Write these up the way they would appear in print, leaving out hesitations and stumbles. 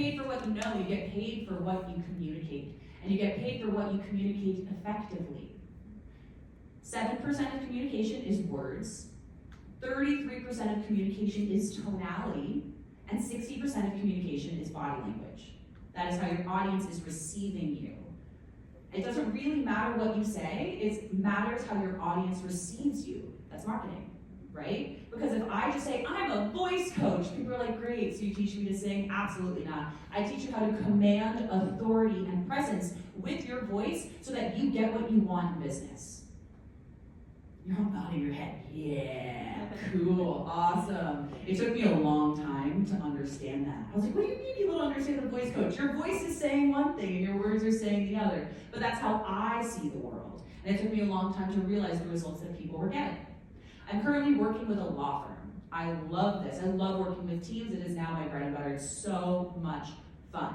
paid for what you know, you get paid for what you communicate. And you get paid for what you communicate effectively. 7% of communication is words, 33% of communication is tonality, and 60% of communication is body language. That is how your audience is receiving you. It doesn't really matter what you say, it matters how your audience receives you. That's marketing, right? Because if I just say, I'm a voice coach, people are like, great, so you teach me to sing? Absolutely not. I teach you how to command authority and presence with your voice so that you get what you want in business. You're all nodding your head. Yeah, cool, awesome. It took me a long time to understand that. I was like, what do you mean you don't understand the voice coach? Your voice is saying one thing and your words are saying the other. But that's how I see the world. And it took me a long time to realize the results that people were getting. I'm currently working with a law firm. I love this. I love working with teams. It is now my bread and butter. It's so much fun.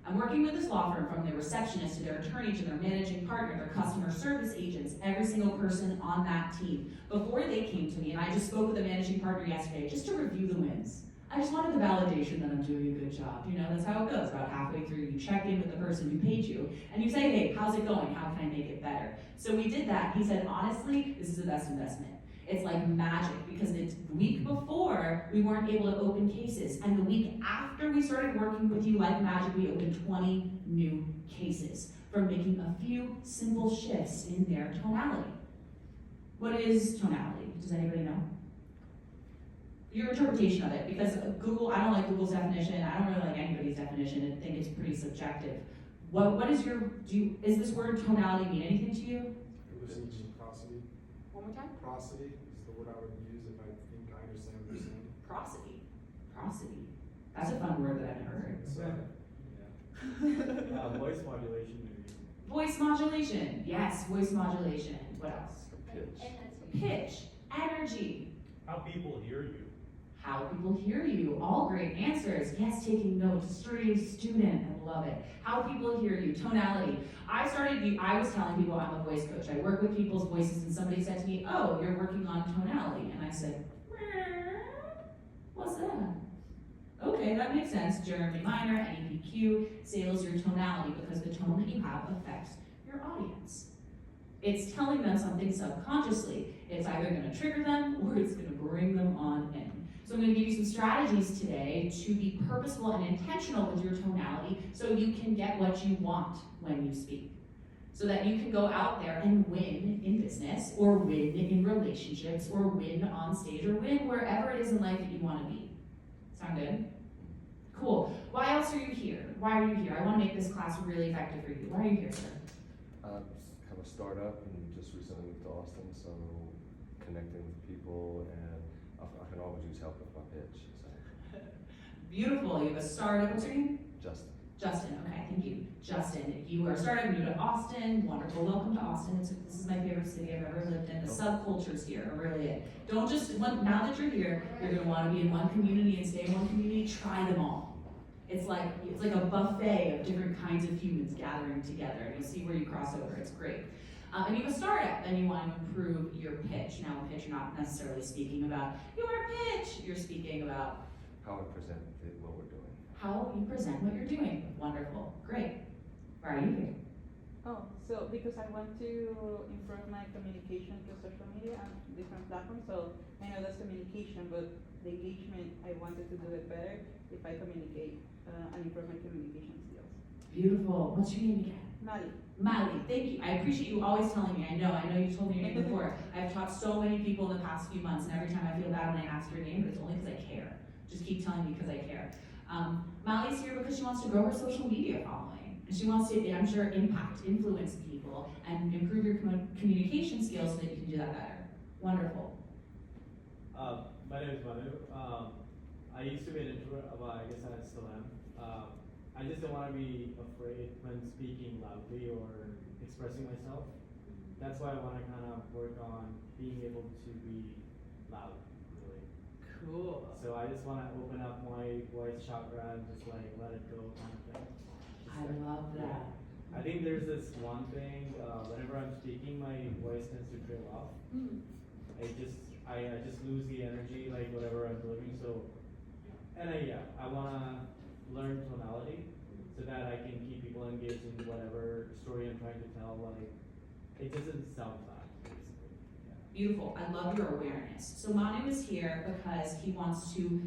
I'm working with this law firm from their receptionist to their attorney to their managing partner, their customer service agents, every single person on that team. Before they came to me, and I just spoke with the managing partner yesterday just to review the wins. I just wanted the validation that I'm doing a good job. You know, that's how it goes. About halfway through, you check in with the person who paid you, and you say, hey, how's it going? How can I make it better? So we did that. He said, honestly, this is the best investment. It's like magic, because it's the week before we weren't able to open cases, and the week after we started working with you like magic, we opened 20 new cases from making a few simple shifts in their tonality. What is tonality? Does anybody know? Your interpretation of it, because Google, I don't like Google's definition, I don't really like anybody's definition, I think it's pretty subjective. What is your, is this word tonality mean anything to you? Prosody. One more time? Prosody is the word I would use if I think I understand what you're saying. Prosody. Prosody. That's a fun word that I've never heard. Yeah. Voice modulation maybe. Voice modulation. Yes, voice modulation. What else? Pitch. Pitch. Energy. How people hear you. How people hear you. All great answers. Yes, taking notes. Straight student. I love it. How people hear you. Tonality. I was telling people I'm a voice coach. I work with people's voices, and somebody said to me, oh, you're working on tonality. And I said, what's that? Okay, that makes sense. Jeremy Minor, NEPQ, sales your tonality, because the tone that you have affects your audience. It's telling them something subconsciously. It's either going to trigger them or it's going to bring them on in. So I'm going to give you some strategies today to be purposeful and intentional with your tonality so you can get what you want when you speak. So that you can go out there and win in business, or win in relationships, or win on stage, or win wherever it is in life that you want to be. Sound good? Cool. Why else are you here? Why are you here? I want to make this class really effective for you. Why are you here, sir? Have a startup and just recently moved to Austin, so connecting with people, and I can always use help with my pitch. So. Beautiful. You have a startup. What's your name? Justin. Justin. Okay, thank you. Justin, you are a startup new to Austin. Wonderful. Welcome to Austin. This is my favorite city I've ever lived in. The subcultures here are really it. Don't just, now that you're here, you're going to want to be in one community and stay in one community. Try them all. It's like a buffet of different kinds of humans gathering together, and you'll see where you cross over. It's great. And you have a startup, and you want to improve your pitch. Now, with pitch, you're not necessarily speaking about your pitch. You're speaking about how I present what we're doing. How you present what you're doing. Wonderful. Great. Why are you here? Oh, so because I want to improve my communication through social media and different platforms. So I know that's communication, but the engagement, I wanted to do it better if I communicate and improve my communication skills. Beautiful. What's your name again? Mali. Mali, thank you. I appreciate you always telling me. I know you told me your name before. I've taught so many people in the past few months, and every time I feel bad when I ask your name, but it's only because I care. Just keep telling me because I care. Mali's here because she wants to grow her social media following. And she wants to, I'm sure, influence people, and improve your communication skills so that you can do that better. Wonderful. My name is Manu. I used to be an introvert, but I guess I still am. I just don't want to be afraid when speaking loudly or expressing myself. That's why I want to kind of work on being able to be loud, really. Cool. So I just want to open up my voice chakra and just like let it go kind of thing. I love that. I think there's this one thing, whenever I'm speaking, my voice tends to trail off. I just lose the energy, like whatever I'm delivering. So, and I wanna learn tonality so that I can keep people engaged in whatever story I'm trying to tell. Like, it doesn't sound flat, basically. Yeah. Beautiful. I love your awareness. So Manu is here because he wants to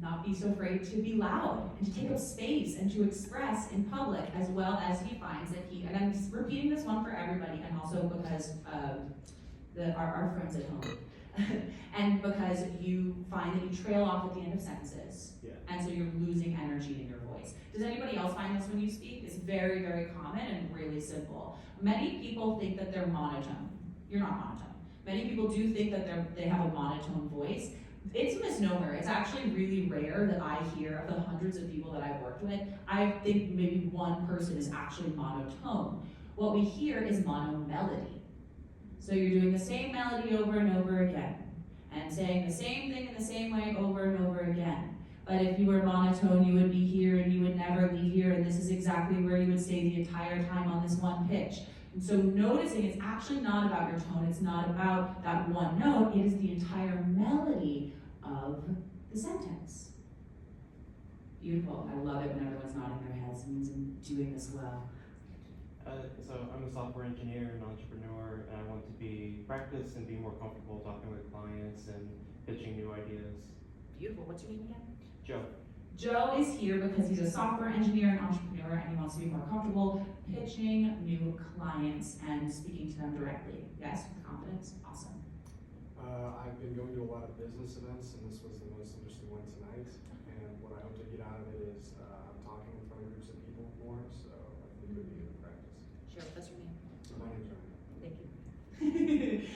not be so afraid to be loud and to take up space and to express in public, as well as he finds that he, and I'm just repeating this one for everybody, and also because our friends at home, and because you find that you trail off at the end of sentences, Yeah. and so you're losing energy in your voice. Does anybody else find this when you speak? It's very, very common and really simple. Many people think that they're monotone. You're not monotone. Many people do think that they have a monotone voice. It's a misnomer. It's actually really rare that I hear, of the hundreds of people that I've worked with, I think maybe one person is actually monotone. What we hear is monomelody. So you're doing the same melody over and over again, and saying the same thing in the same way over and over again. But if you were monotone, you would be here and you would never leave here, and this is exactly where you would stay the entire time on this one pitch. And so noticing it's actually not about your tone, it's not about that one note, it is the entire melody of the sentence. Beautiful. I love it when everyone's nodding their heads. It means I'm doing this well. So I'm a software engineer and entrepreneur, and I want to practice and be more comfortable talking with clients and pitching new ideas. Beautiful. What's your name again? Joe. Joe is here because he's a software engineer and entrepreneur, and he wants to be more comfortable pitching new clients and speaking to them directly. Yes, with confidence. Awesome. I've been going to a lot of business events, and this was the most interesting one tonight. And what I hope to get out of it is I'm talking in front of groups of people more, so I think it would be good practice. Share with us your name. My name's Ryan. Thank you.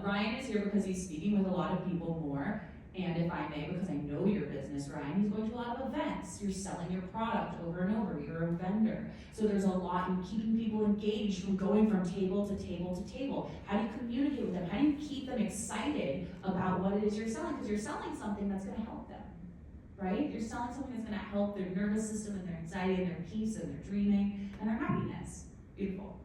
Ryan is here because he's speaking with a lot of people more. And if I may, because I know your business, Ryan, he's going to a lot of events. You're selling your product over and over. You're a vendor. So there's a lot in keeping people engaged from going from table to table to table. How do you communicate with them? How do you keep them excited about what it is you're selling? Because you're selling something that's going to help them, right? You're selling something that's going to help their nervous system and their anxiety and their peace and their dreaming and their happiness. Beautiful.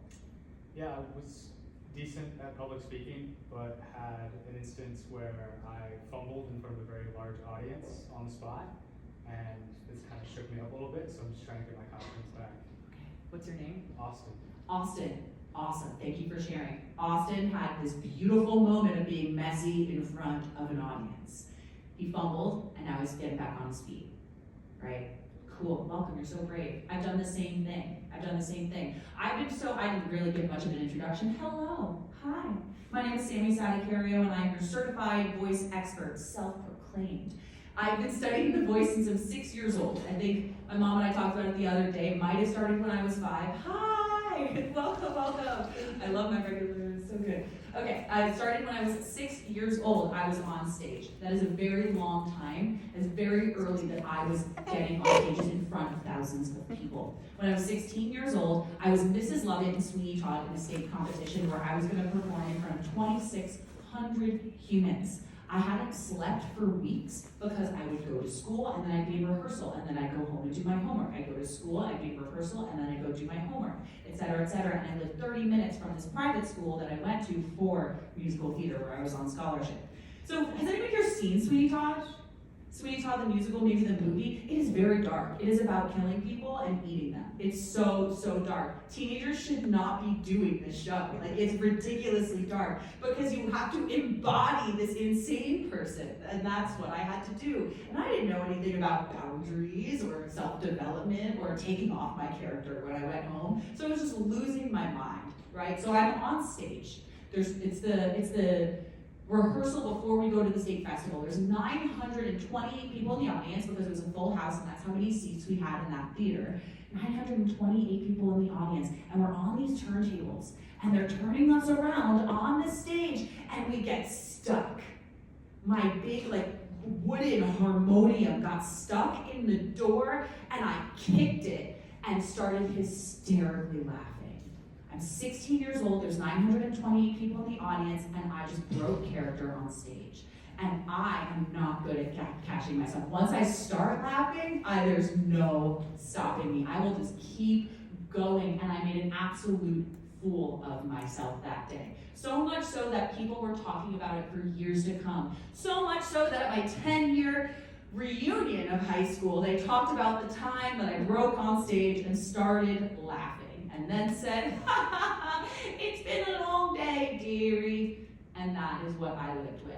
Yeah, I was decent at public speaking, but had an instance where I fumbled in front of a very large audience on the spot, and this kind of shook me up a little bit, so I'm just trying to get my confidence back. Okay. What's your name? Austin. Austin. Awesome. Thank you for sharing. Austin had this beautiful moment of being messy in front of an audience. He fumbled, and now he's getting back on his feet. Right? Cool. Welcome. You're so brave. I've done the same thing. I didn't really give much of an introduction. Hello. Hi. My name is Sammy Sadicario, and I'm your certified voice expert, self-proclaimed. I've been studying the voice since I'm 6 years old. I think my mom and I talked about it the other day. Might have started when I was 5. Hi. Welcome, welcome. I love my regular, it's so good. Okay, I started when I was 6 years old. I was on stage. That is a very long time. It's very early that I was getting on stages in front of thousands of people. When I was 16 years old, I was Mrs. Lovett in Sweeney Todd in a state competition where I was going to perform in front of 2,600 humans. I hadn't slept for weeks because I would go to school and then I'd be in rehearsal and then I'd go home and do my homework. I'd go to school, I'd be in rehearsal, and then I'd go do my homework, etc., etc. And I lived 30 minutes from this private school that I went to for musical theater where I was on scholarship. So has anybody here seen Sweeney Todd? Sweeney Todd, the musical, maybe the movie? It is very dark. It is about killing people and eating them. It's so, so dark. Teenagers should not be doing this show. Like, it's ridiculously dark because you have to embody this insane person, and that's what I had to do. And I didn't know anything about boundaries or self-development or taking off my character when I went home. So I was just losing my mind, right? So I'm on stage. It's the rehearsal before we go to the state festival. There's 928 people in the audience because it was a full house and that's how many seats we had in that theater. 928 people in the audience, and we're on these turntables and they're turning us around on the stage and we get stuck. My big wooden harmonium got stuck in the door and I kicked it and started hysterically laughing. I'm 16 years old, there's 928 people in the audience, and I just broke character on stage. And I am not good at catching myself. Once I start laughing, there's no stopping me. I will just keep going, and I made an absolute fool of myself that day. So much so that people were talking about it for years to come. So much so that at my 10-year reunion of high school, they talked about the time that I broke on stage and started laughing, and then said, ha ha ha, it's been a long day, dearie. And that is what I lived with.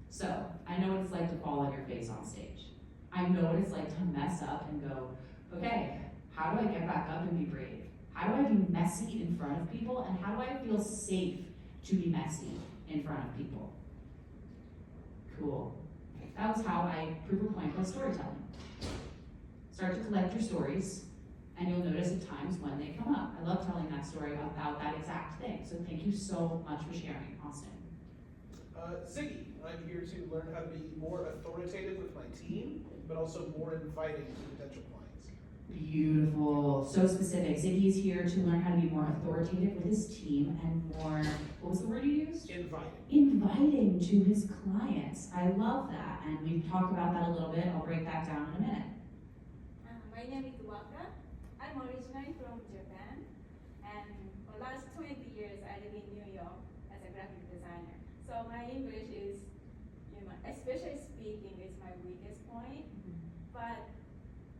So, I know what it's like to fall on your face on stage. I know what it's like to mess up and go, okay, how do I get back up and be brave? How do I be messy in front of people? And how do I feel safe to be messy in front of people? Cool. That was how I prove a point by storytelling. Start to collect your stories, and you'll notice at times when they come up. I love telling that story about that exact thing. So thank you so much for sharing, Austin. Ziggy, I'm here to learn how to be more authoritative with my team, but also more inviting to potential clients. Beautiful. So specific. Ziggy is here to learn how to be more authoritative with his team and more, what was the word you used? Inviting. Inviting to his clients. I love that. And we've talked about that a little bit. I'll break that down in a minute. My name is Waka. I'm originally from Japan, and for the last 20 years I live in New York as a graphic designer. So my English is, especially speaking is my weakest point, but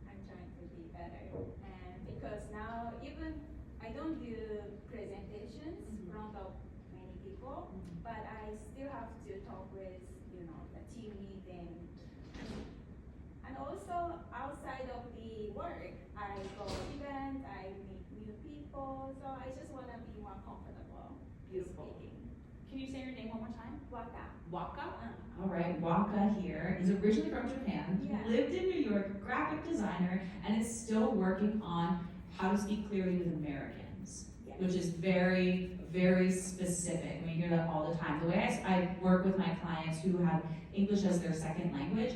I'm trying to be better. And because now even I don't do presentations in front of many people, but I still have to talk with, the team meeting. And also outside of the work, I go events, I meet new people, so I just want to be more comfortable Beautiful. speaking. Can you say your name one more time? Waka. Waka? All right, Waka here is originally from Japan, Yeah. lived in New York, graphic designer, and is still working on how to speak clearly with Americans, Yes. which is very, very specific. We hear that all the time. The way I work with my clients who have English as their second language,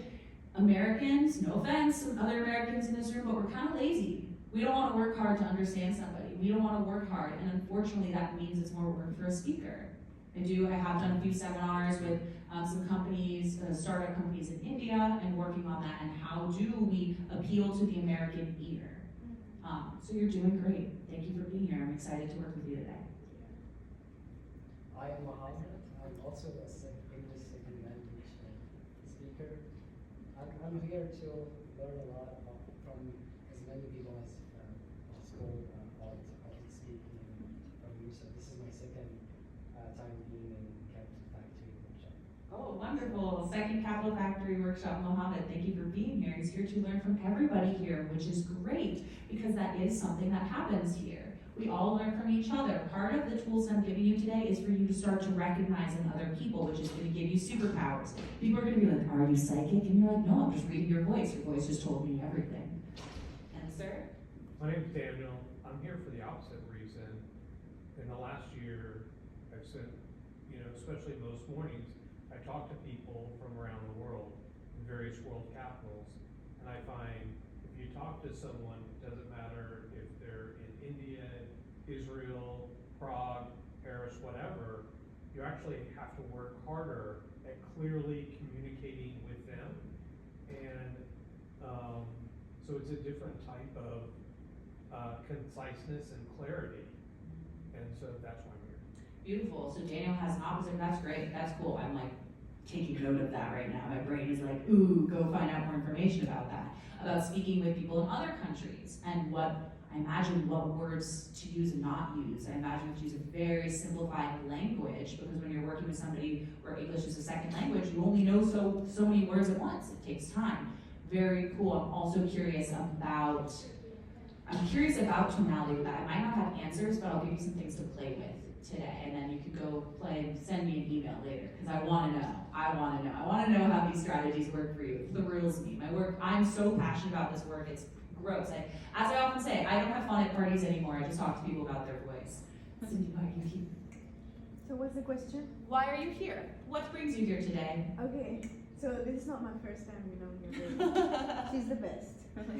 Americans, no offense to other Americans in this room, but we're kind of lazy. We don't want to work hard to understand somebody. We don't want to work hard, and unfortunately that means it's more work for a speaker. I have done a few seminars with some companies, startup companies in India, and working on that, and how do we appeal to the American ear. So you're doing great. Thank you for being here. I'm excited to work with you today. I am Mohammed. I'm also a English second language speaker. I'm here to learn a lot from as many people as possible about speaking from you. So this is my second time being in Capital Factory workshop. Oh, wonderful. Second Capital Factory Workshop, Mohammed. Thank you for being here. He's here to learn from everybody here, which is great, because that is something that happens here. We all learn from each other. Part of the tools I'm giving you today is for you to start to recognize in other people, which is going to give you superpowers. People are going to be like, are you psychic? And you're like, no, I'm just reading your voice. Your voice just told me everything. And sir? My name's Daniel. I'm here for the opposite reason. In the last year, I've spent, especially most mornings, I talk to people from around the world in various world capitals, and I find if you talk to someone, it doesn't matter if they're in India, Israel, Prague, Paris, whatever, you actually have to work harder at clearly communicating with them. And so it's a different type of conciseness and clarity. And so that's why I'm here. Beautiful. So Daniel has an opposite. That's great. That's cool. I'm like taking note of that right now. My brain is like, ooh, go find out more information about that. About speaking with people in other countries and I imagine what words to use and not use. I imagine to use a very simplified language, because when you're working with somebody where English is a second language, you only know so many words at once. It takes time. Very cool. I'm also curious about tonality with that. I might not have answers, but I'll give you some things to play with today, and then you can go play and send me an email later, because I want to know. I want to know how these strategies work for you. It thrills me. My work, I'm so passionate about this work, it's gross. As I often say, I don't have fun at parties anymore. I just talk to people about their voice. Cindy, why are you here? So what's the question? Why are you here? What brings you here today? Okay, so this is not my first time, here. She's the best. I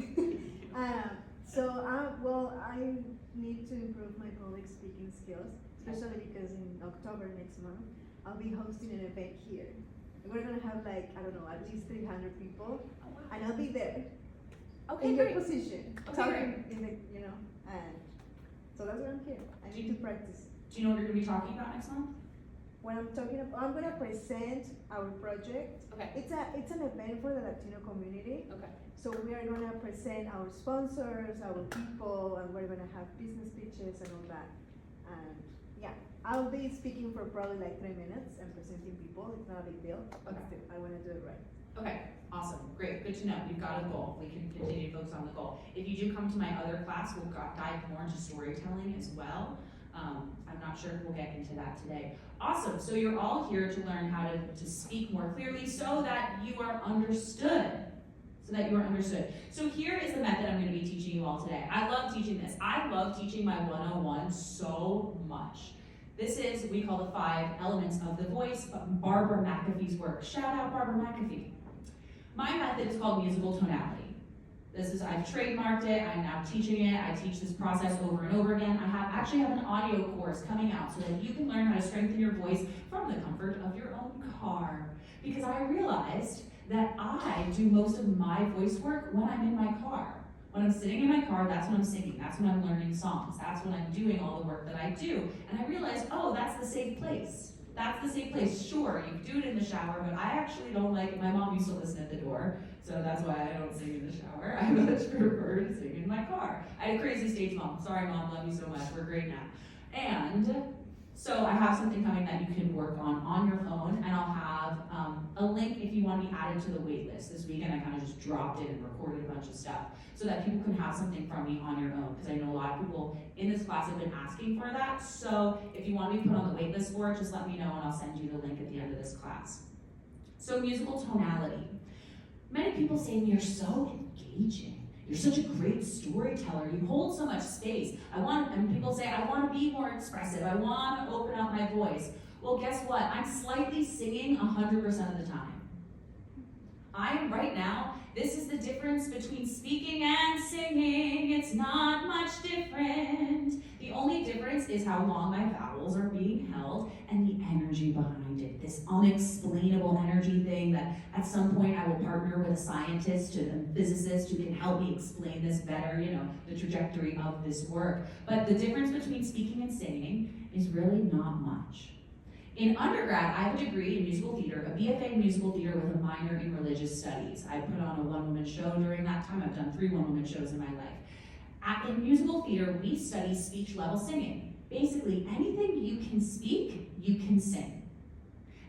need to improve my public speaking skills, especially because in October next month, I'll be hosting an event here. We're gonna have at least 300 people, and I'll be there. Okay, in great. your position, Okay, talking in the, and so that's why I'm here. I need to practice. Do you know what you're going to be talking about next month? When I'm talking about, I'm gonna present our project. Okay. It's an event for the Latino community. Okay. So we are gonna present our sponsors, our people, and we're gonna have business pitches and all that. And yeah, I'll be speaking for probably like 3 minutes and presenting people. It's not a big deal, but Okay. still, I wanna do it right. Okay, awesome, great, good to know. We've got a goal. We can continue to focus on the goal. If you do come to my other class, we'll dive more into storytelling as well. I'm not sure if we'll get into that today. Awesome, so you're all here to learn how to speak more clearly so that you are understood. So here is the method I'm gonna be teaching you all today. I love teaching this. I love teaching my 101 so much. This is, we call the 5 elements of the voice, Barbara McAfee's work. Shout out Barbara McAfee. My method is called musical tonality. I've trademarked it, I'm now teaching it, I teach this process over and over again. I actually have an audio course coming out so that you can learn how to strengthen your voice from the comfort of your own car. Because I realized that I do most of my voice work when I'm in my car. When I'm sitting in my car, that's when I'm singing, that's when I'm learning songs, that's when I'm doing all the work that I do. And I realized, oh, that's the safe place. That's the safe place. Sure, you can do it in the shower, but I actually don't like it. My mom used to listen at the door, so that's why I don't sing in the shower. I much prefer to sing in my car. I had a crazy stage mom. Sorry, Mom, love you so much. We're great now. And so I have something coming that you can work on your phone, and I'll have a link if you want to be added to the wait list. This weekend I kind of just dropped it and recorded a bunch of stuff so that people can have something from me on your own, because I know a lot of people in this class have been asking for that. So if you want to be put on the wait list for it, just let me know and I'll send you the link at the end of this class. So musical tonality. Many people say to me, you're so engaging. You're such a great storyteller. You hold so much space. And people say, I want to be more expressive. I want to open up my voice. Well, guess what? I'm slightly singing 100% of the time. Right now, this is the difference between speaking and singing. It's not much different. The only difference is how long my vowels are being held and the energy behind it. This unexplainable energy thing that at some point I will partner with a scientist and a physicist who can help me explain this better, the trajectory of this work. But the difference between speaking and singing is really not much. In undergrad, I have a degree in musical theater, a BFA in musical theater with a minor in religious studies. I put on a one-woman show during that time. I've done 3 one-woman shows in my life. In musical theater, we study speech-level singing. Basically, anything you can speak, you can sing.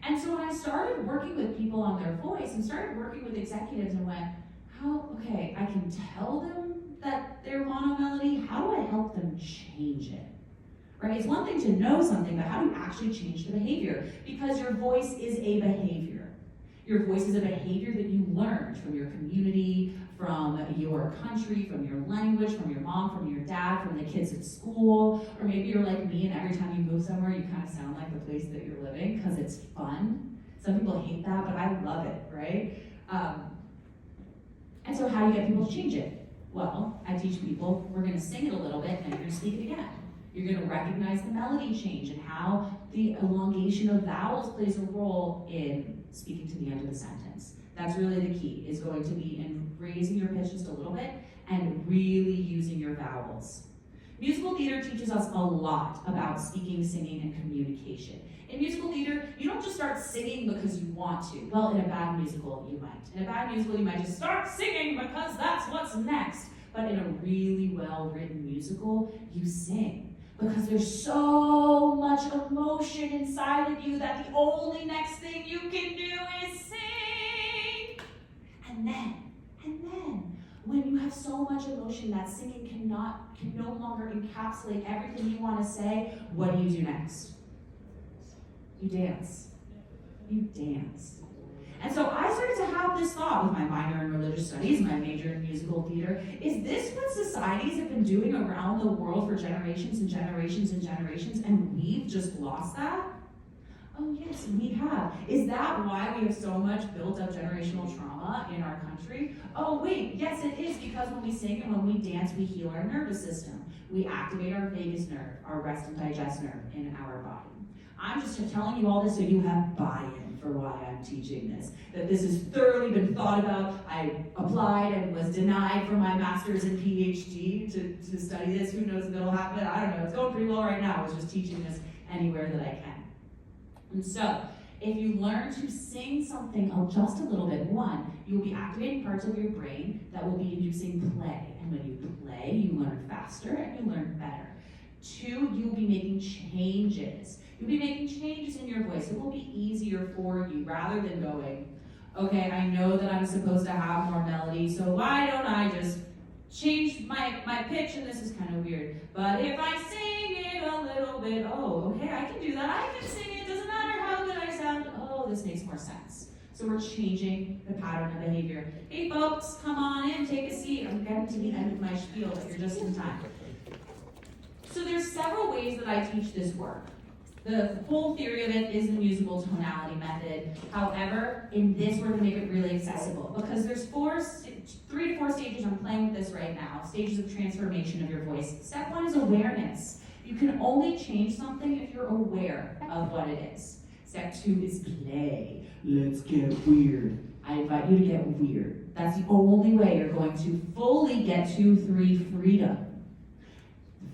And so when I started working with people on their voice and started working with executives and went, okay, I can tell them that they're monomelody, how do I help them change it? Right? It's one thing to know something, but how do you actually change the behavior? Because your voice is a behavior. Your voice is a behavior that you learned from your community, from your country, from your language, from your mom, from your dad, from the kids at school, or maybe you're like me and every time you move somewhere you kind of sound like the place that you're living because it's fun. Some people hate that, but I love it, right? And so how do you get people to change it? Well, I teach people, we're going to sing it a little bit and you're going to speak it again. You're going to recognize the melody change and how the elongation of vowels plays a role in speaking to the end of the sentence. That's really the key, is going to be in raising your pitch just a little bit and really using your vowels. Musical theater teaches us a lot about speaking, singing, and communication. In musical theater, you don't just start singing because you want to. Well, in a bad musical, you might. In a bad musical, you might just start singing because that's what's next. But in a really well-written musical, you sing. Because there's so much emotion inside of you that the only next thing you can do is sing. And then, when you have so much emotion that singing can no longer encapsulate everything you want to say, what do you do next? You dance. You dance. And so I started to have this thought with my minor in religious studies, my major in musical theater. Is this what societies have been doing around the world for generations and generations and generations, and we've just lost that? Oh yes, we have. Is that why we have so much built up generational trauma in our country? Oh wait, yes it is, because when we sing and when we dance, we heal our nervous system. We activate our vagus nerve, our rest and digest nerve in our body. I'm just telling you all this so you have buy-in for why I'm teaching this. That this has thoroughly been thought about. I applied and was denied for my master's and PhD to study this. Who knows if it'll happen? I don't know. It's going pretty well right now. I was just teaching this anywhere that I can. And so, if you learn to sing something just a little bit, one, you will be activating parts of your brain that will be inducing play. And when you play, you learn faster and you learn better. Two, you will be making changes. You'll be making changes in your voice. It will be easier for you rather than going, okay, I know that I'm supposed to have more melody, so why don't I just change my pitch, and this is kind of weird, but if I sing it a little bit, oh, okay, I can do that, I can sing it, doesn't matter how good I sound, oh, this makes more sense. So we're changing the pattern of behavior. Hey folks, come on in, take a seat. I'm getting to the end of my spiel, but you're just in time. So there's several ways that I teach this work. The whole theory of it is the musical tonality method. However, in this, we're going to make it really accessible because there's 3 to 4 stages. I'm playing with this right now. Stages of transformation of your voice. Step 1 is awareness. You can only change something if you're aware of what it is. Step 2 is play. Let's get weird. I invite you to get weird. That's the only way you're going to fully get to 3, freedom.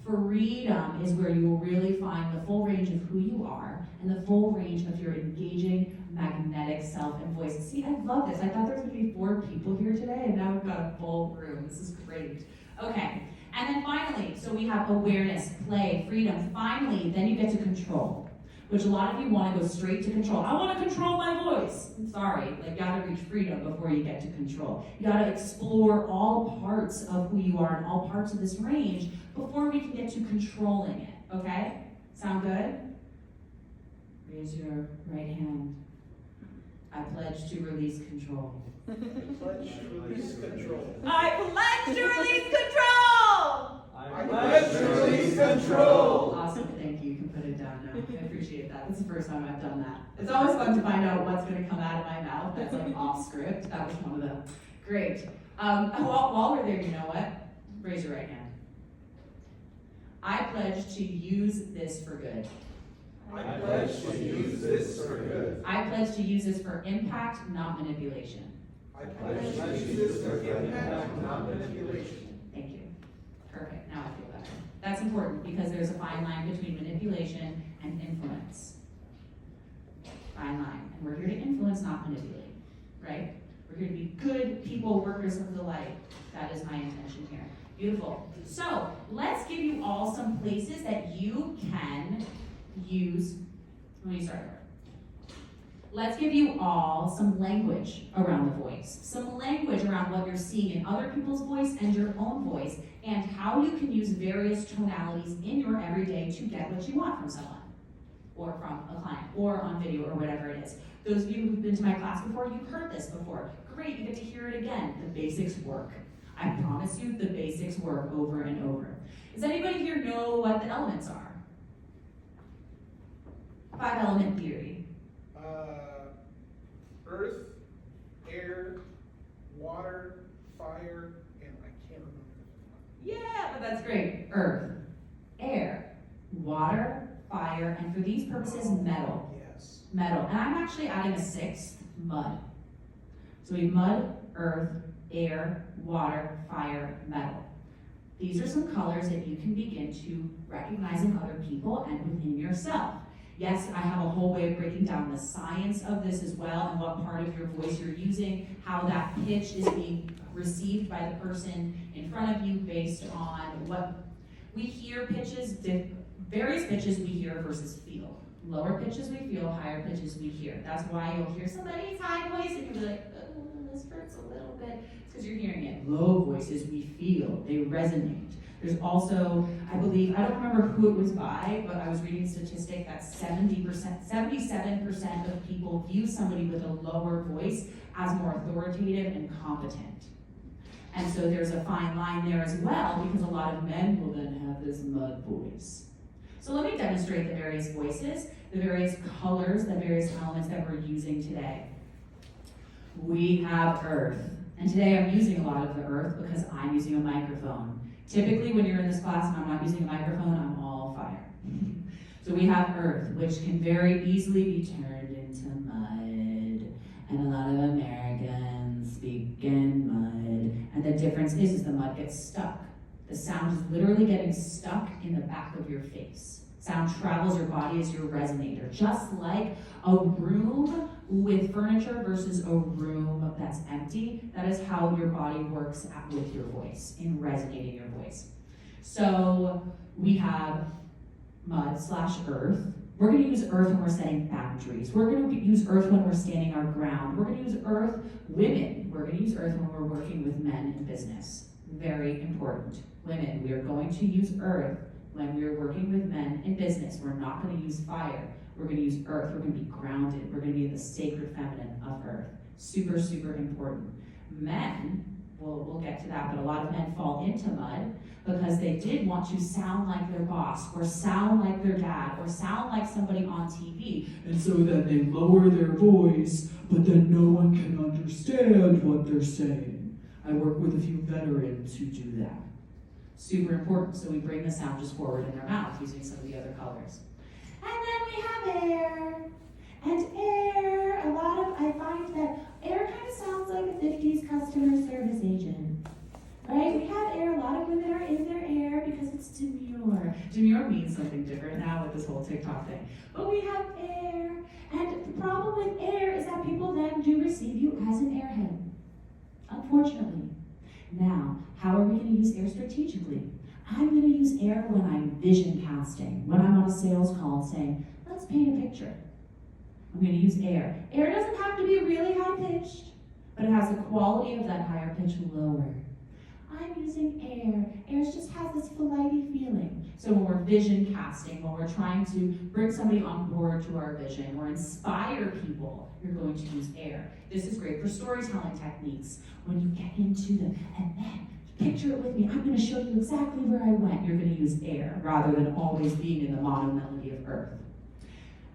Freedom is where you will really find the full range of who you are and the full range of your engaging, magnetic self and voice. See, I love this. I thought there was going to be 4 people here today, and now we've got a full room. This is great. Okay, and then finally, so we have awareness, play, freedom. Finally, then you get to control, which a lot of you want to go straight to control. I want to control my voice. I'm sorry, you got to reach freedom before you get to control. You got to explore all parts of who you are and all parts of this range before we can get to controlling it, okay? Sound good? Raise your right hand. I pledge to release control. Pledge to release control. I pledge to release control! I pledge to release control. Awesome, thank you. You can put it down now. I appreciate that. That's the first time I've done that. It's always fun to find out what's going to come out of my mouth that's like off script. That was one of them. Great. While we're there, you know what? Raise your right hand. I pledge to use this for good. I pledge to use this for good. I pledge to use this for impact, not manipulation. I pledge to use this for impact, not manipulation. Thank you. Perfect. Now I feel better. That's important because there's a fine line between manipulation and influence. Fine line. And we're here to influence, not manipulate. Right? We're here to be good people, workers of the light. That is my intention here. Beautiful. So, let's give you all some places that you can use. Let me start here. Let's give you all some language around the voice. Some language around what you're seeing in other people's voice and your own voice, and how you can use various tonalities in your everyday to get what you want from someone, or from a client, or on video, or whatever it is. Those of you who've been to my class before, you've heard this before. Great, you get to hear it again. The basics work. I promise you, the basics work over and over. Does anybody here know what the elements are? 5-element theory. Earth, air, water, fire, and I can't remember. Yeah, but that's great. Earth, air, water, fire, and for these purposes, metal. Yes. Metal. And I'm actually adding a 6th, mud. So we have mud, earth, air, water, fire, metal. These are some colors that you can begin to recognize in other people and within yourself. Yes, I have a whole way of breaking down the science of this as well and what part of your voice you're using, how that pitch is being received by the person in front of you based on what we hear pitches, various pitches we hear versus feel. Lower pitches we feel, higher pitches we hear. That's why you'll hear somebody's high voice and you'll be like, oh, this hurts a little bit. It's because you're hearing it. Low voices we feel, they resonate. There's also, I believe, I don't remember who it was by, but I was reading a statistic that 77% of people view somebody with a lower voice as more authoritative and competent. And so there's a fine line there as well, because a lot of men will then have this mud voice. So let me demonstrate the various voices, the various colors, the various elements that we're using today. We have earth. And today I'm using a lot of the earth because I'm using a microphone. Typically, when you're in this class and I'm not using a microphone, I'm all fire. So we have earth, which can very easily be turned into mud. And a lot of Americans speak in mud. And the difference is the mud gets stuck. The sound is literally getting stuck in the back of your face. Sound travels your body as your resonator. Just like a room with furniture versus a room that's empty, that is how your body works with your voice, in resonating your voice. So we have mud/earth. We're going to use earth when we're setting boundaries. We're going to use earth when we're standing our ground. We're going to use earth, women, we're going to use earth when we're working with men in business. Very important. Women, we are going to use earth when we are working with men in business. We're not going to use fire. We're going to use earth. We're going to be grounded. We're going to be in the sacred feminine of earth. Super, super important. Men, we'll get to that, but a lot of men fall into mud because they did want to sound like their boss, or sound like their dad, or sound like somebody on TV. And so then they lower their voice, but then no one can understand what they're saying. I work with a few veterans who do that. Super important, so we bring the sound just forward in their mouth using some of the other colors. And then we have air. And air, I find that air kind of sounds like a 50s customer service agent. Right? We have air, a lot of women are in their air because it's demure. Demure means something different now with this whole TikTok thing. But we have air. And the problem with air is that people then do receive you as an airhead. Unfortunately. Now, how are we going to use air strategically? I'm going to use air when I'm vision casting, when I'm on a sales call and saying, let's paint a picture. I'm going to use air. Air doesn't have to be really high pitched, but it has the quality of that higher pitch lower. I'm using air. Air just has this flighty feeling. So when we're vision casting, when we're trying to bring somebody on board to our vision or inspire people, you're going to use air. This is great for storytelling techniques. When you get into the, and then picture it with me, I'm going to show you exactly where I went. You're going to use air rather than always being in the mono melody of earth.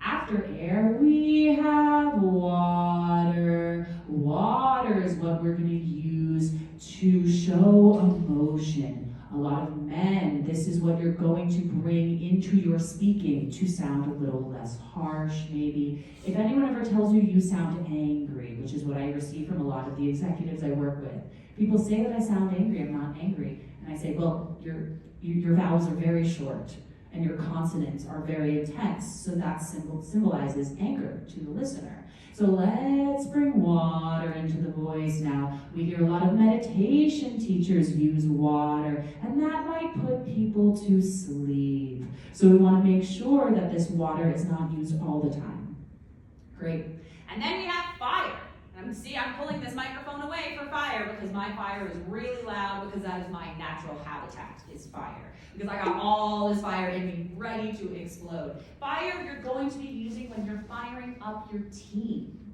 After air, we have water. Water is what we're going to use to show emotion. A lot of men, this is what you're going to bring into your speaking to sound a little less harsh, maybe. If anyone ever tells you you sound angry, which is what I receive from a lot of the executives I work with, people say that I sound angry. I'm not angry. And I say, well, your vowels are very short, and your consonants are very intense, so that symbolizes anger to the listener. So let's bring water into the voice now. We hear a lot of meditation teachers use water, and that might put people to sleep. So we want to make sure that this water is not used all the time. Great. And then we have fire. And see, I'm pulling this microphone away for fire because my fire is really loud because that is my natural habitat, is fire. Because I got all this fire in me ready to explode. Fire you're going to be using when you're firing up your team.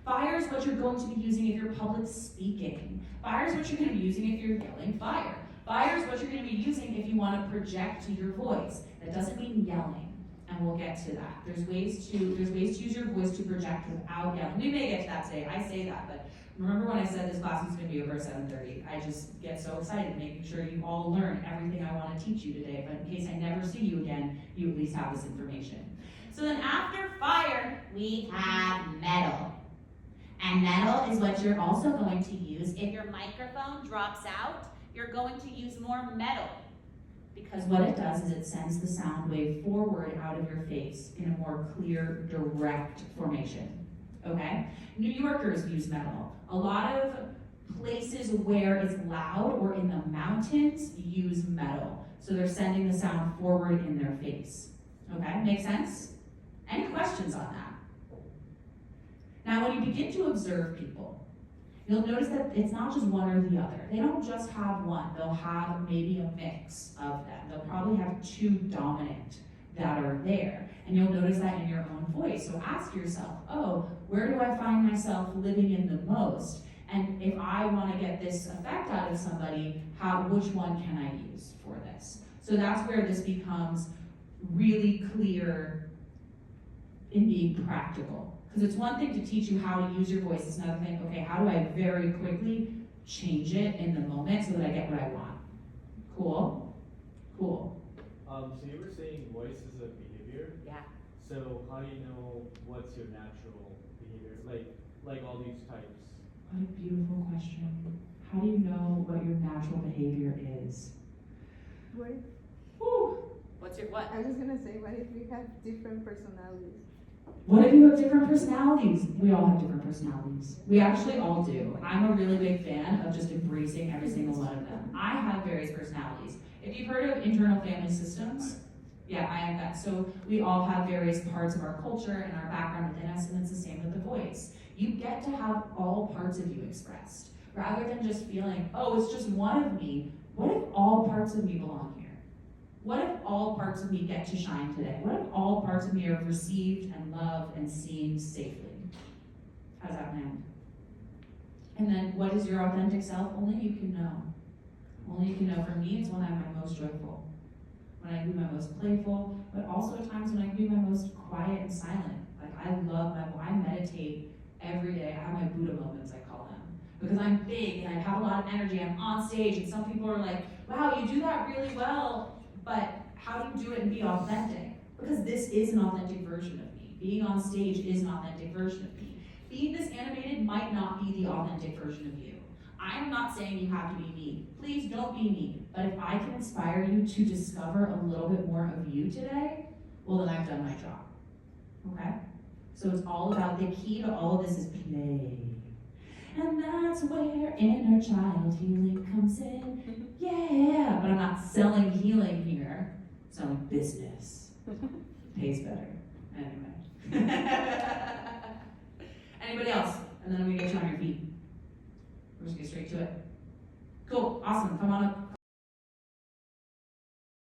Fire is what you're going to be using if you're public speaking. Fire is what you're going to be using if you're yelling fire. Fire is what you're going to be using if you want to project your voice. That doesn't mean yelling, and we'll get to that. There's ways to use your voice to project without yelling. We may get to that today. I say that, but remember when I said this class was going to be over at 7:30? I just get so excited making sure you all learn everything I want to teach you today. But in case I never see you again, you at least have this information. So then after fire, we have metal. And metal is what you're also going to use. If your microphone drops out, you're going to use more metal. Because what it does is it sends the sound wave forward out of your face in a more clear, direct formation. Okay? New Yorkers use metal. A lot of places where it's loud or in the mountains use metal. So they're sending the sound forward in their face. Okay? Make sense? Any questions on that? Now, when you begin to observe people, you'll notice that it's not just one or the other. They don't just have one. They'll have maybe a mix of them. They'll probably have two dominant that are there. And you'll notice that in your own voice. So ask yourself, oh, where do I find myself living in the most? And if I want to get this effect out of somebody, which one can I use for this? So that's where this becomes really clear in being practical. Because it's one thing to teach you how to use your voice. It's another thing, okay, how do I very quickly change it in the moment so that I get what I want? Cool? Cool. So you were saying voice is a behavior? Yeah. So how do you know what's your natural behavior? Like all these types? What a beautiful question. How do you know what your natural behavior is? Word. Woo. What's What's your what? I was just gonna say, what if we have different personalities? What if you have different personalities? We all have different personalities. We actually all do. I'm a really big fan of just embracing every single one of them. I have various personalities. If you've heard of internal family systems, yeah, I have that. So we all have various parts of our culture and our background within us, and it's the same with the voice. You get to have all parts of you expressed, rather than just feeling, oh, it's just one of me. What if all parts of me belong here? What if all parts of me get to shine today? What if all parts of me are received and loved and seen safely? How's that land? And then what is your authentic self? Only you can know. Only you can know. For me, it's when I'm my most joyful, when I can be my most playful, but also at times when I can be my most quiet and silent. Like I meditate every day. I have my Buddha moments, I call them, because I'm big and I have a lot of energy. I'm on stage, and some people are like, wow, you do that really well, but how do you do it and be authentic? Because this is an authentic version of me. Being on stage is an authentic version of me. Being this animated might not be the authentic version of you. I'm not saying you have to be me. Please don't be me. But if I can inspire you to discover a little bit more of you today, well, then I've done my job. Okay? So it's all about, the key to all of this is play. And that's where inner child healing comes in. Yeah, but I'm not selling healing here. I'm selling business. Pays better. Anyway. Anybody else? And then I'm gonna get you on your feet. We're just gonna get straight to it. Cool, awesome, come on up.